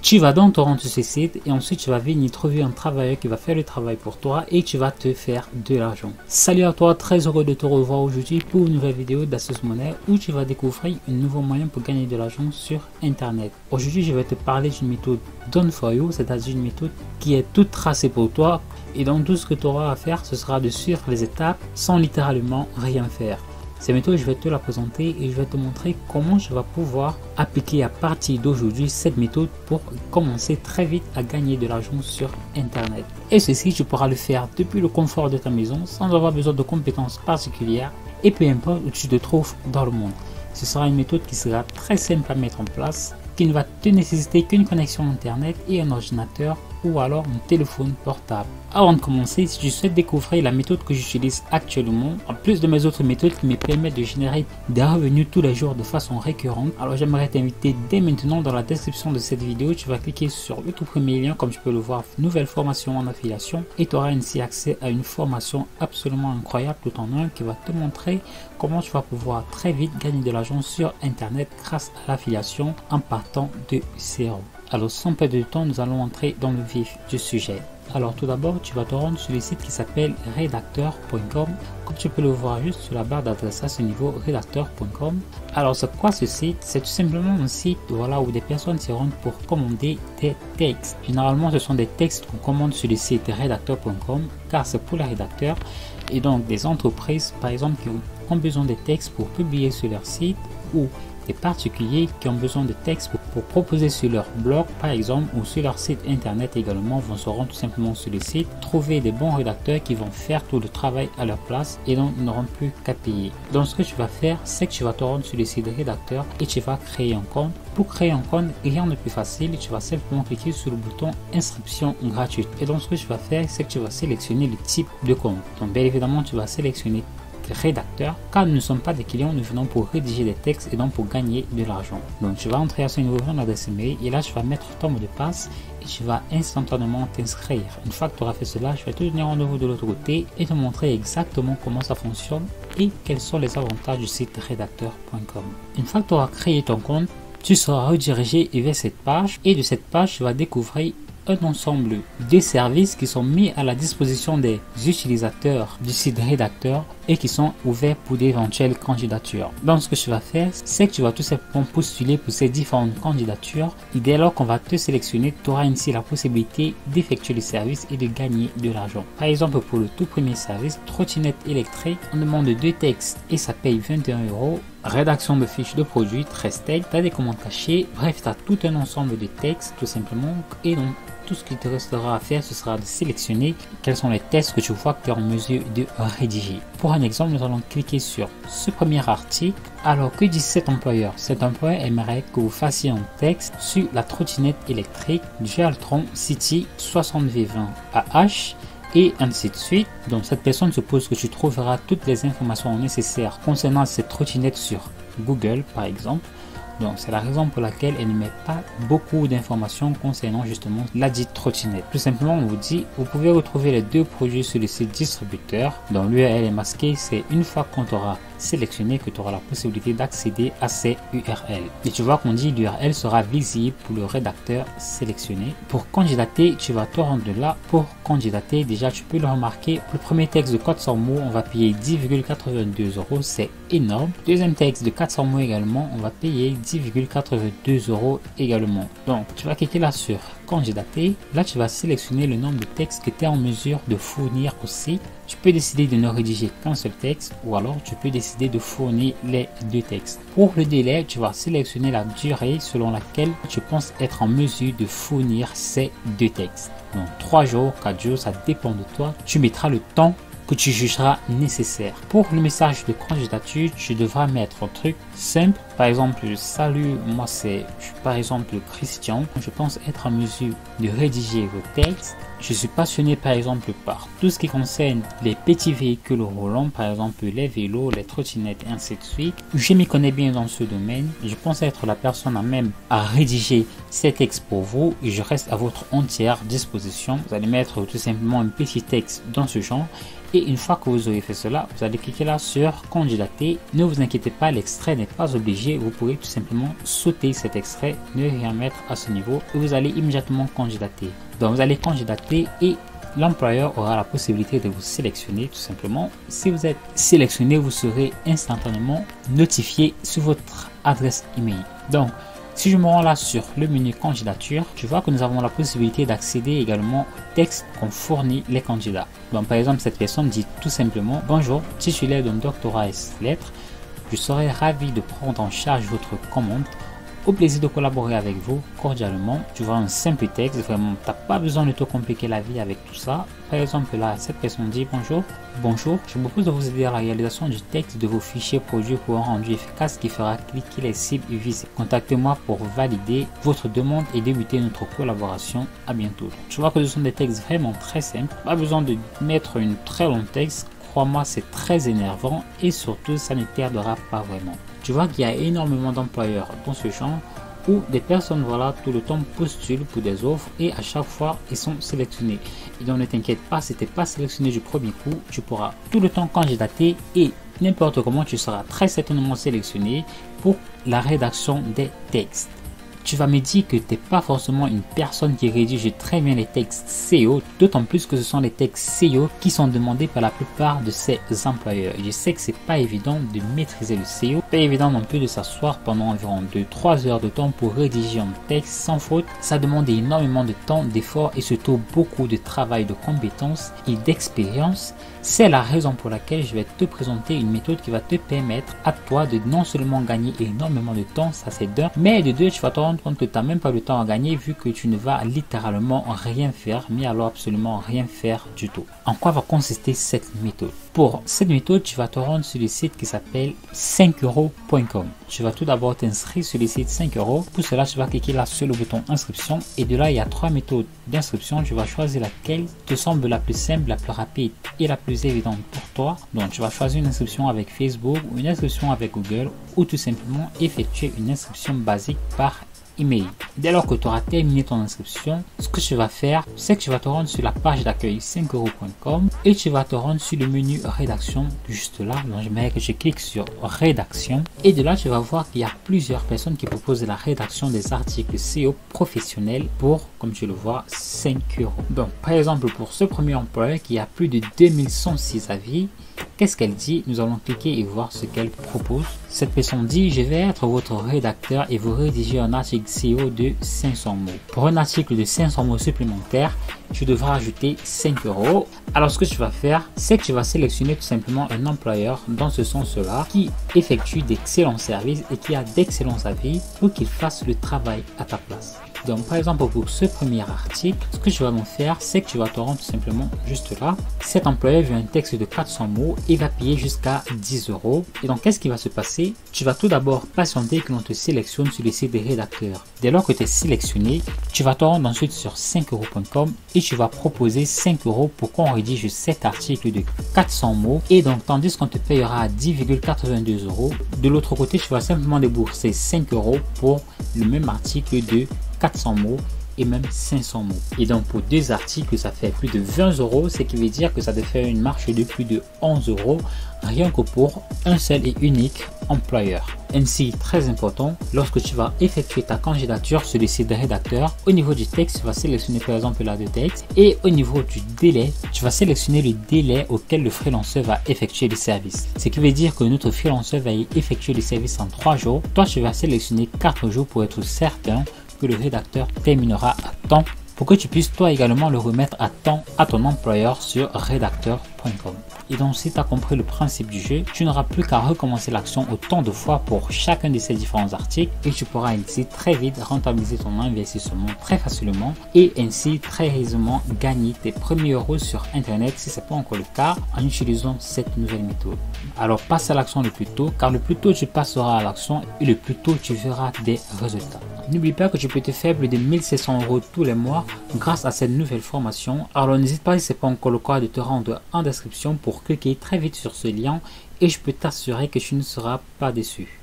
Tu vas donc te rendre sur ce site et ensuite tu vas venir trouver un travailleur qui va faire le travail pour toi et tu vas te faire de l'argent. Salut à toi, très heureux de te revoir aujourd'hui pour une nouvelle vidéo d'Asus Money où tu vas découvrir un nouveau moyen pour gagner de l'argent sur internet. Aujourd'hui je vais te parler d'une méthode done for you, c'est-à-dire une méthode qui est toute tracée pour toi et donc tout ce que tu auras à faire ce sera de suivre les étapes sans littéralement rien faire. Cette méthode, je vais te la présenter et je vais te montrer comment je vais pouvoir appliquer à partir d'aujourd'hui cette méthode pour commencer très vite à gagner de l'argent sur internet. Et ceci, tu pourras le faire depuis le confort de ta maison sans avoir besoin de compétences particulières et peu importe où tu te trouves dans le monde. Ce sera une méthode qui sera très simple à mettre en place, qui ne va te nécessiter qu'une connexion internet et un ordinateur ou alors un téléphone portable. Avant de commencer, si tu souhaites découvrir la méthode que j'utilise actuellement, en plus de mes autres méthodes qui me permettent de générer des revenus tous les jours de façon récurrente, alors j'aimerais t'inviter dès maintenant dans la description de cette vidéo, tu vas cliquer sur le tout premier lien, comme tu peux le voir, nouvelle formation en affiliation, et tu auras ainsi accès à une formation absolument incroyable tout en un qui va te montrer comment tu vas pouvoir très vite gagner de l'argent sur internet grâce à l'affiliation en partant de zéro. Alors sans perdre de temps, nous allons entrer dans le vif du sujet. Alors tout d'abord, tu vas te rendre sur le site qui s'appelle redacteur.com. Comme tu peux le voir juste sur la barre d'adresse à ce niveau, redacteur.com. Alors c'est quoi ce site? C'est tout simplement un site où des personnes se rendent pour commander des textes. Généralement, ce sont des textes qu'on commande sur le site redacteur.com car c'est pour les rédacteurs et donc des entreprises par exemple qui ont besoin de textes pour publier sur leur site ou des particuliers qui ont besoin de textes pour proposer sur leur blog par exemple ou sur leur site internet également vont se rendre tout simplement sur le site, trouver des bons rédacteurs qui vont faire tout le travail à leur place et donc ils n'auront plus qu'à payer. Donc ce que tu vas faire, c'est que tu vas te rendre sur le site de rédacteur et tu vas créer un compte. Pour créer un compte, rien de plus facile, tu vas simplement cliquer sur le bouton inscription gratuite. Et donc ce que tu vas faire, c'est que tu vas sélectionner le type de compte. Donc bien évidemment, tu vas sélectionner rédacteur car nous ne sommes pas des clients, nous venons pour rédiger des textes et donc pour gagner de l'argent. Donc tu vas entrer à ce niveau ton adresse email et là tu vas mettre ton mot de passe et tu vas instantanément t'inscrire. Une fois que tu auras fait cela, je vais te donner rendez-vous de l'autre côté et te montrer exactement comment ça fonctionne et quels sont les avantages du site redacteur.com. Une fois que tu auras créé ton compte, tu seras redirigé vers cette page et de cette page tu vas découvrir un ensemble de services qui sont mis à la disposition des utilisateurs du site rédacteur et qui sont ouverts pour d'éventuelles candidatures. Donc ce que tu vas faire, c'est que tu vas tout simplement postuler pour ces différentes candidatures et dès lors qu'on va te sélectionner, tu auras ainsi la possibilité d'effectuer le service et de gagner de l'argent. Par exemple, pour le tout premier service, trottinette électrique, on demande 2 textes et ça paye 21 €. Rédaction de fiches de produits, 13 textes, tu as des commandes cachées, bref, tu as tout un ensemble de textes tout simplement et donc tout ce qui te restera à faire, ce sera de sélectionner quels sont les textes que tu vois que tu es en mesure de rédiger. Pour un exemple, nous allons cliquer sur ce premier article. Alors, que dit cet employeur? Cet employeur aimerait que vous fassiez un texte sur la trottinette électrique Dualtron City 60V20 AH et ainsi de suite. Donc, cette personne suppose que tu trouveras toutes les informations nécessaires concernant cette trottinette sur Google, par exemple. Donc c'est la raison pour laquelle elle ne met pas beaucoup d'informations concernant justement la dite trottinette. Tout simplement on vous dit, vous pouvez retrouver les 2 produits sur le site distributeur. Donc l'URL est masqué, c'est une fois qu'on t'aura sélectionné que tu auras la possibilité d'accéder à ces URL. Et tu vois qu'on dit l'URL sera visible pour le rédacteur sélectionné. Pour candidater, tu vas te rendre là. Pour candidater, déjà tu peux le remarquer, le premier texte de 400 mots, on va payer 10,82 €, c'est énorme. Deuxième texte de 400 mots également, on va payer 10,82 € également. Donc tu vas cliquer là sur candidater. Là tu vas sélectionner le nombre de textes que tu es en mesure de fournir au site. Tu peux décider de ne rédiger qu'un seul texte ou alors tu peux décider de fournir les 2 textes. Pour le délai, tu vas sélectionner la durée selon laquelle tu penses être en mesure de fournir ces 2 textes. Donc 3 jours, 4 jours, ça dépend de toi. Tu mettras le temps que tu jugeras nécessaire. Pour le message de candidature, tu devras mettre un truc simple. Par exemple, salut, moi je suis par exemple Christian. Je pense être en mesure de rédiger vos textes. Je suis passionné par exemple par tout ce qui concerne les petits véhicules roulants, par exemple les vélos, les trottinettes et ainsi de suite. Je m'y connais bien dans ce domaine. Je pense être la personne à même à rédiger ces textes pour vous et je reste à votre entière disposition. Vous allez mettre tout simplement un petit texte dans ce genre. Et une fois que vous aurez fait cela, vous allez cliquer là sur candidater. Ne vous inquiétez pas, l'extrait n'est pas obligé. rédiger, vous pourrez tout simplement sauter cet extrait, ne rien mettre à ce niveau et vous allez immédiatement candidater. Donc vous allez candidater et l'employeur aura la possibilité de vous sélectionner tout simplement. Si vous êtes sélectionné, vous serez instantanément notifié sur votre adresse email. Donc, si je me rends là sur le menu candidature, tu vois que nous avons la possibilité d'accéder également au texte qu'ont fourni les candidats. Donc, par exemple, cette personne dit tout simplement: bonjour, titulaire d'un doctorat lettres, je serais ravi de prendre en charge votre commande. Au plaisir de collaborer avec vous cordialement. Tu vois, un simple texte, vraiment, tu n'as pas besoin de te compliquer la vie avec tout ça. Par exemple, là, cette personne dit: bonjour, je vous propose de vous aider à la réalisation du texte de vos fichiers produits pour un rendu efficace qui fera cliquer les cibles visées. Contactez-moi pour valider votre demande et débuter notre collaboration. À bientôt. Tu vois que ce sont des textes vraiment très simples. Pas besoin de mettre une très long texte. Crois-moi, c'est très énervant et surtout, ça ne t'aidera pas vraiment. Tu vois qu'il y a énormément d'employeurs dans ce champ où des personnes, voilà, tout le temps postulent pour des offres et à chaque fois, ils sont sélectionnés. Et donc, ne t'inquiète pas, si tu n'es pas sélectionné du premier coup, tu pourras tout le temps candidater et n'importe comment, tu seras très certainement sélectionné pour la rédaction des textes. Tu vas me dire que tu n'es pas forcément une personne qui rédige très bien les textes SEO, d'autant plus que ce sont les textes SEO qui sont demandés par la plupart de ces employeurs. Je sais que c'est pas évident de maîtriser le SEO, pas évident non plus de s'asseoir pendant environ 2-3 heures de temps pour rédiger un texte sans faute. Ça demande énormément de temps, d'efforts et surtout beaucoup de travail, de compétences et d'expérience. C'est la raison pour laquelle je vais te présenter une méthode qui va te permettre à toi de non seulement gagner énormément de temps, ça c'est d'un, mais de deux, tu vas te rendre compte que tu n'as même pas de temps à gagner vu que tu ne vas littéralement rien faire, mais alors absolument rien faire du tout. En quoi va consister cette méthode? Pour cette méthode, tu vas te rendre sur le site qui s'appelle 5euros.com. Tu vas tout d'abord t'inscrire sur le site 5 euros. Pour cela, tu vas cliquer là sur le bouton inscription et de là, il y a 3 méthodes d'inscription. Tu vas choisir laquelle te semble la plus simple, la plus rapide et la plus évidente pour toi. Donc, tu vas choisir une inscription avec Facebook ou une inscription avec Google ou tout simplement effectuer une inscription basique par email. Dès lors que tu auras terminé ton inscription, ce que tu vas faire, c'est que tu vas te rendre sur la page d'accueil 5euros.com et tu vas te rendre sur le menu rédaction juste là. Donc, j'aimerais que tu cliques sur rédaction et de là, tu vas voir qu'il y a plusieurs personnes qui proposent la rédaction des articles SEO professionnels pour, comme tu le vois, 5 euros. Donc, par exemple, pour ce premier employeur qui a plus de 2106 avis, qu'est-ce qu'elle dit? Nous allons cliquer et voir ce qu'elle propose. Cette personne dit: je vais être votre rédacteur et vous rédiger un article SEO de 500 mots. Pour un article de 500 mots supplémentaires, tu devras ajouter 5 euros. Alors ce que tu vas faire, c'est que tu vas sélectionner tout simplement un employeur dans ce sens-là qui effectue d'excellents services et qui a d'excellents avis pour qu'il fasse le travail à ta place. Donc par exemple pour ce premier article, ce que tu vas donc faire, c'est que tu vas te rendre tout simplement juste là. Cet employeur veut un texte de 400 mots et va payer jusqu'à 10 euros. Et donc qu'est-ce qui va se passer? Tu vas tout d'abord patienter que l'on te sélectionne sur le site des rédacteurs. Dès lors que tu es sélectionné, tu vas te rendre ensuite sur 5euros.com et tu vas proposer 5 euros pour qu'on rédige cet article de 400 mots. Et donc tandis qu'on te payera 10,82 euros, de l'autre côté tu vas simplement débourser 5 euros pour le même article de 400 mots et même 500 mots. Et donc pour deux articles, ça fait plus de 20 euros, ce qui veut dire que ça te fait une marge de plus de 11 euros rien que pour un seul et unique employeur. Ainsi, très important, lorsque tu vas effectuer ta candidature sur le site de rédacteur, au niveau du texte, tu vas sélectionner par exemple la de texte et au niveau du délai, tu vas sélectionner le délai auquel le freelanceur va effectuer le service. Ce qui veut dire que notre freelanceur va effectuer le service en 3 jours. Toi, tu vas sélectionner 4 jours pour être certain que le rédacteur terminera à temps pour que tu puisses toi également le remettre à temps à ton employeur sur rédacteur.com. Et donc si tu as compris le principe du jeu, tu n'auras plus qu'à recommencer l'action autant de fois pour chacun de ces différents articles et tu pourras ainsi très vite rentabiliser ton investissement très facilement et ainsi très aisément gagner tes premiers euros sur internet si ce n'est pas encore le cas en utilisant cette nouvelle méthode. Alors passe à l'action le plus tôt, car le plus tôt tu passeras à l'action et le plus tôt tu verras des résultats. N'oublie pas que tu peux te faire plus de 1700 euros tous les mois grâce à cette nouvelle formation. Alors n'hésite pas, si ce n'est pas encore le cas, de te rendre en description pour cliquer très vite sur ce lien et je peux t'assurer que tu ne seras pas déçu.